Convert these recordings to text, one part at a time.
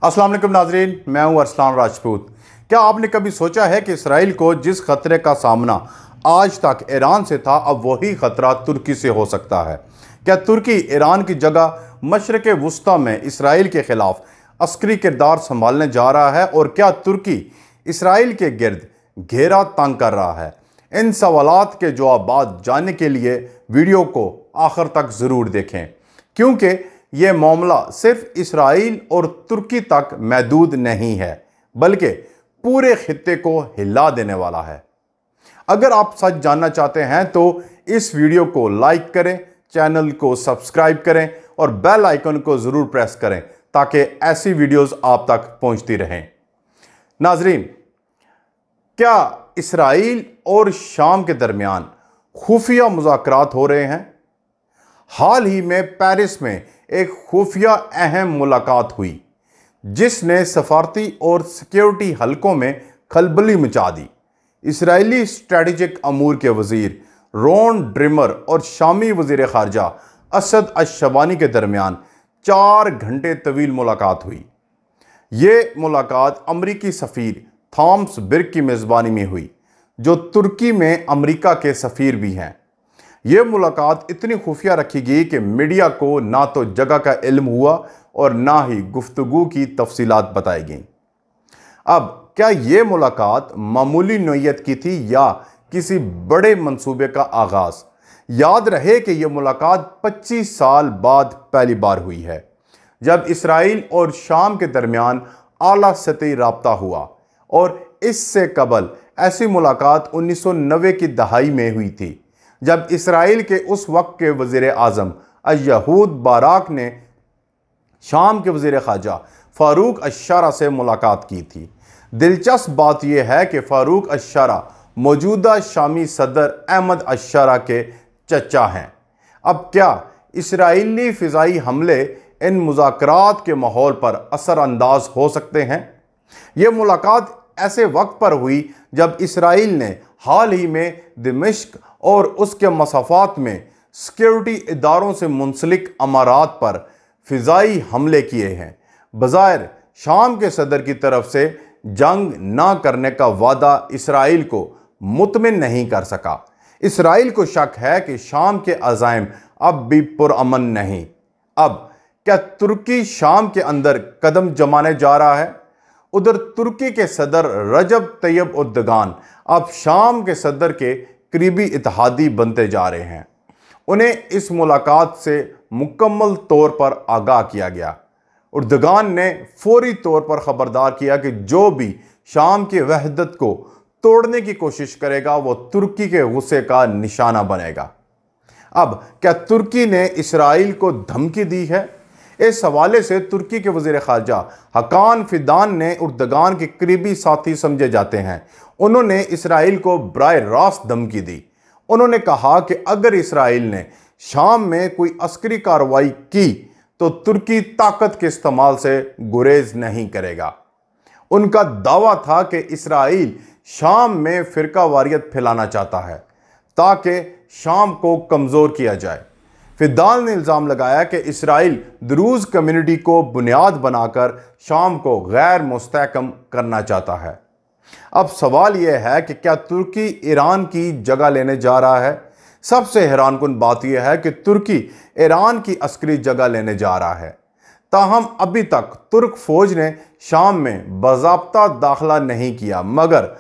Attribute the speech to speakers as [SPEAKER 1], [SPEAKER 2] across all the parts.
[SPEAKER 1] अस्सलाम वालेकुम नाजरीन, मैं हूं अरसलान राजपूत। क्या आपने कभी सोचा है कि इसराइल को जिस खतरे का सामना आज तक ईरान से था, अब वही खतरा तुर्की से हो सकता है? क्या तुर्की ईरान की जगह मशरक़ वुस्ता में इसराइल के खिलाफ अस्करी किरदार संभालने जा रहा है? और क्या तुर्की इसराइल के गिर्द घेरा तंग कर रहा है? इन सवालात के जवाब जानने के लिए वीडियो को आखिर तक ज़रूर देखें, क्योंकि ये मामला सिर्फ इसराइल और तुर्की तक महदूद नहीं है, बल्कि पूरे खित्ते को हिला देने वाला है। अगर आप सच जानना चाहते हैं तो इस वीडियो को लाइक करें, चैनल को सब्सक्राइब करें और बेल आइकन को ज़रूर प्रेस करें ताकि ऐसी वीडियोस आप तक पहुंचती रहें। नाजरीन, क्या इसराइल और शाम के दरमियान खुफिया मुज़ाकरात हो रहे हैं? हाल ही में पेरिस में एक खुफिया अहम मुलाकात हुई जिसने सफारती और सिक्योरिटी हलकों में खलबली मचा दी। इसराइली स्ट्रेटेजिक अमूर के वजीर रोन ड्रिमर और शामी वजीर खारजा असद अश-शबानी के दरमियान 4 घंटे तवील मुलाकात हुई। ये मुलाकात अमरीकी सफ़ीर थॉमस बिर्क की मेज़बानी में हुई, जो तुर्की में अमरीका के सफ़ीर भी हैं। यह मुलाकात इतनी खुफिया रखी गई कि मीडिया को ना तो जगह का इल्म हुआ और ना ही गुफ्तगू की तफसीलात बताई गईं। अब क्या यह मुलाकात मामूली नौइयत की थी या किसी बड़े मंसूबे का आगाज़? याद रहे कि यह मुलाकात 25 साल बाद पहली बार हुई है, जब इसराइल और शाम के दरमियान आला सतही राब्ता हुआ, और इससे कबल ऐसी मुलाकात 1990 की दहाई में हुई थी, जब इसराइल के उस वक्त के वज़ीर आज़म अयहूद बाराक ने शाम के वज़ीर ख़ारजा फ़ारूक अश-शारा से मुलाकात की थी। दिलचस्प बात यह है कि फ़ारूक अश-शारा मौजूदा शामी सदर अहमद अश-शारा के चचा हैं। अब क्या इसराइली फ़िज़ाई हमले इन मुज़ाकरात के माहौल पर असरअंदाज हो सकते हैं? यह मुलाकात ऐसे वक्त पर हुई जब इसराइल ने हाल ही में दिमिश्क और उसके मसाफात में सिक्योरिटी इदारों से मुंसलिक अमारात पर फ़िज़ाई हमले किए हैं। बज़ाहिर शाम के सदर की तरफ से जंग ना करने का वादा इसराइल को मुतमिन नहीं कर सका। इसराइल को शक है कि शाम के अज़ाइम अब भी पुरअमन नहीं। अब क्या तुर्की शाम के अंदर कदम जमाने जा रहा है? उधर तुर्की के सदर रजब तैयब उर्दगान अब शाम के सदर के करीबी इत्तेहादी बनते जा रहे हैं। उन्हें इस मुलाकात से मुकम्मल तौर पर आगाह किया गया। उर्दगान ने फौरी तौर पर ख़बरदार किया कि जो भी शाम की वहदत को तोड़ने की कोशिश करेगा वो तुर्की के गुस्से का निशाना बनेगा। अब क्या तुर्की ने इसराइल को धमकी दी है? इस हवाले से तुर्की के वज़ीर ख़ारजा हकान फिदान ने उर्दगान के करीबी साथी समझे जाते हैं। उन्होंने इसराइल को बराह रास्त धमकी दी। उन्होंने कहा कि अगर इसराइल ने शाम में कोई अस्करी कार्रवाई की तो तुर्की ताकत के इस्तेमाल से गुरेज नहीं करेगा। उनका दावा था कि इसराइल शाम में फ़िरका वारियत फैलाना चाहता है ताकि शाम को कमज़ोर किया जाए। फिदान ने इल्ज़ाम लगाया कि इसराइल द्रूज़ कम्युनिटी को बुनियाद बनाकर शाम को गैर मुस्तहकम करना चाहता है। अब सवाल यह है कि क्या तुर्की ईरान की जगह लेने जा रहा है? सबसे हैरानकुन बात यह है कि तुर्की ईरान की अस्करी जगह लेने जा रहा है। ताहम अभी तक तुर्क फ़ौज ने शाम में बाज़ाब्ता दाखिला नहीं किया, मगर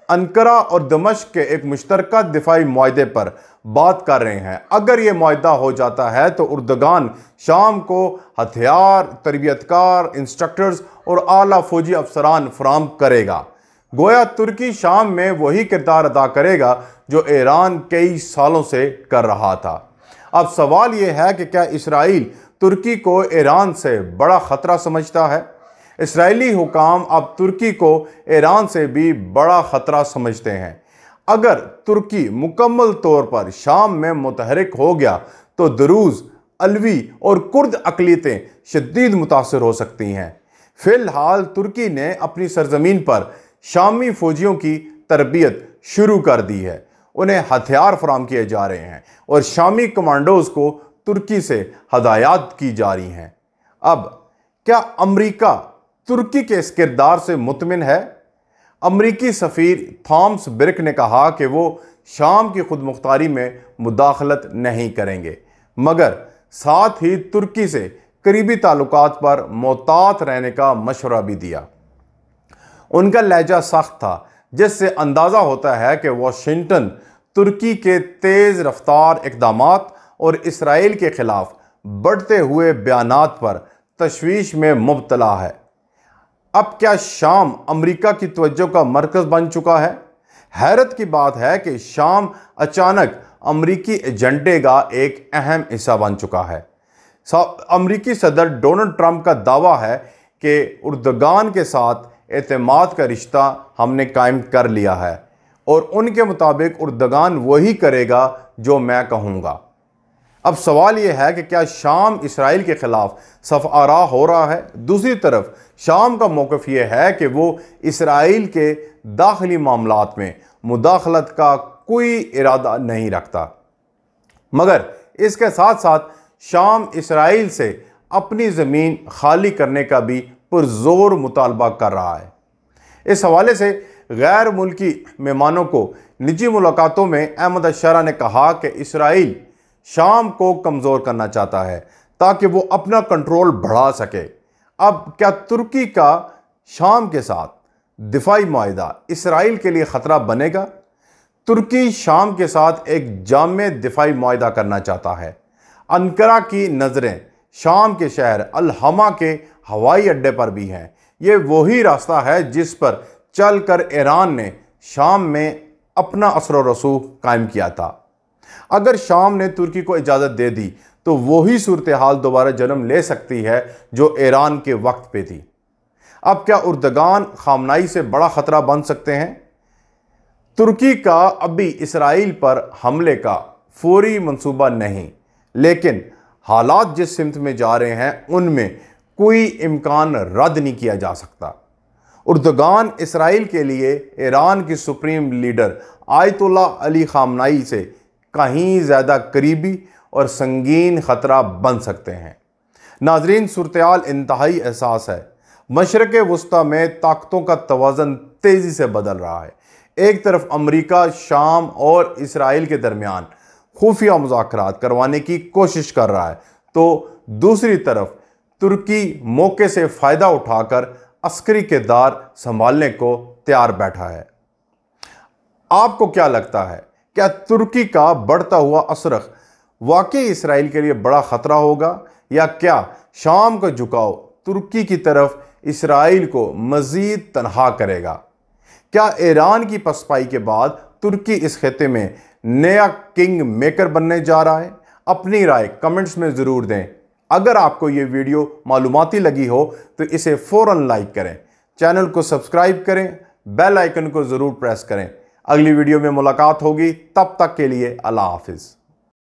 [SPEAKER 1] अंकारा और दमिश्क के एक मुश्तरका दिफाई मुआहदे पर बात कर रहे हैं। अगर ये मुआहदा हो जाता है तो उर्दगान शाम को हथियार, तरबियतकार, इंस्ट्रक्टर्स और आला फौजी अफसरान फराम करेगा। गोया तुर्की शाम में वही किरदार अदा करेगा जो ईरान कई सालों से कर रहा था। अब सवाल यह है कि क्या इसराइल तुर्की को ईरान से बड़ा ख़तरा समझता है? इसराइली हुकाम अब तुर्की को ईरान से भी बड़ा ख़तरा समझते हैं। अगर तुर्की मुकम्मल तौर पर शाम में मुतहरिक हो गया तो दरूज़, अलवी और कुर्द अक़लियतें शदीद मुतासर हो सकती हैं। फ़िलहाल तुर्की ने अपनी सरजमीन पर शामी फ़ौजियों की तरबियत शुरू कर दी है। उन्हें हथियार फराम किए जा रहे हैं और शामी कमांडोज़ को तुर्की से हदायत की जा रही हैं। अब क्या अमेरिका तुर्की के इस किरदार से मुतमिन है। अमरीकी सफ़ीर थॉमस बिर्क ने कहा कि वो शाम की खुद मुख्तारी में मुदाखलत नहीं करेंगे, मगर साथ ही तुर्की से करीबी ताल्लुकात पर मोहतात रहने का मशवरा भी दिया। उनका लहजा सख्त था, जिससे अंदाज़ा होता है कि वाशिंगटन तुर्की के तेज़ रफ्तार इक़दामात और इसराइल के ख़िलाफ़ बढ़ते हुए बयानात पर तशवीश में मुब्तला है। अब क्या शाम अमरीका की तवज्जो का मरकज़ बन चुका है? हैरत की बात है कि शाम अचानक अमरीकी एजेंडे का एक अहम हिस्सा बन चुका है। अमरीकी सदर डोनाल्ड ट्रंप का दावा है कि उर्दगान के साथ एतमाद का रिश्ता हमने कायम कर लिया है और उनके मुताबिक उर्दगान वही करेगा जो मैं कहूँगा। अब सवाल यह है कि क्या शाम इसराइल के ख़िलाफ़ सफ़आरा हो रहा है? दूसरी तरफ शाम का मौक़िफ़ यह है कि वो इसराइल के दाखिली मामलात में मुदाखलत का कोई इरादा नहीं रखता, मगर इसके साथ साथ शाम इसराइल से अपनी ज़मीन खाली करने का भी पुरज़ोर मुतालबा कर रहा है। इस हवाले से गैर मुल्की मेहमानों को निजी मुलाकातों में अहमद अशरा ने कहा कि इसराइल शाम को कमज़ोर करना चाहता है ताकि वो अपना कंट्रोल बढ़ा सके। अब क्या तुर्की का शाम के साथ दिफाई मुआहिदा इसराइल के लिए ख़तरा बनेगा? तुर्की शाम के साथ एक जामे दिफाई मुआहिदा करना चाहता है। अंकारा की नज़रें शाम के शहर अल-हमा के हवाई अड्डे पर भी हैं। ये वही रास्ता है जिस पर चलकर ईरान ने शाम में अपना असर व रसूख कायम किया था। अगर शाम ने तुर्की को इजाज़त दे दी तो वही सूरत हाल दोबारा जन्म ले सकती है जो ईरान के वक्त पे थी। अब क्या उर्दगान खामनाई से बड़ा ख़तरा बन सकते हैं? तुर्की का अभी इसराइल पर हमले का फौरी मंसूबा नहीं, लेकिन हालात जिस सिमत में जा रहे हैं उनमें कोई इम्कान रद्द नहीं किया जा सकता। उर्दगान इसराइल के लिए ईरान की सुप्रीम लीडर आयतुल्लाह अली खामनाई से कहीं ज़्यादा करीबी और संगीन ख़तरा बन सकते हैं। नाजरीन, सूरत-ए-हाल इंतहाई एहसास है। मशरक़ वस्ता में ताकतों का तवाज़न तेज़ी से बदल रहा है। एक तरफ अमरीका शाम और इसराइल के दरमियान खुफिया मुज़ाकरात करवाने की कोशिश कर रहा है, तो दूसरी तरफ तुर्की मौके से फ़ायदा उठाकर अस्करी किरदार संभालने को तैयार बैठा है। आपको क्या लगता है, क्या तुर्की का बढ़ता हुआ असरख वाकई इसराइल के लिए बड़ा ख़तरा होगा, या क्या शाम का झुकाव तुर्की की तरफ इसराइल को मज़ीद तनहा करेगा? क्या ईरान की पसपाई के बाद तुर्की इस खित्ते में नया किंग मेकर बनने जा रहा है? अपनी राय कमेंट्स में ज़रूर दें। अगर आपको ये वीडियो मालूमाती लगी हो तो इसे फ़ौरन लाइक करें, चैनल को सब्सक्राइब करें, बेल आइकन को ज़रूर प्रेस करें। अगली वीडियो में मुलाकात होगी, तब तक के लिए अल्लाह हाफिज़।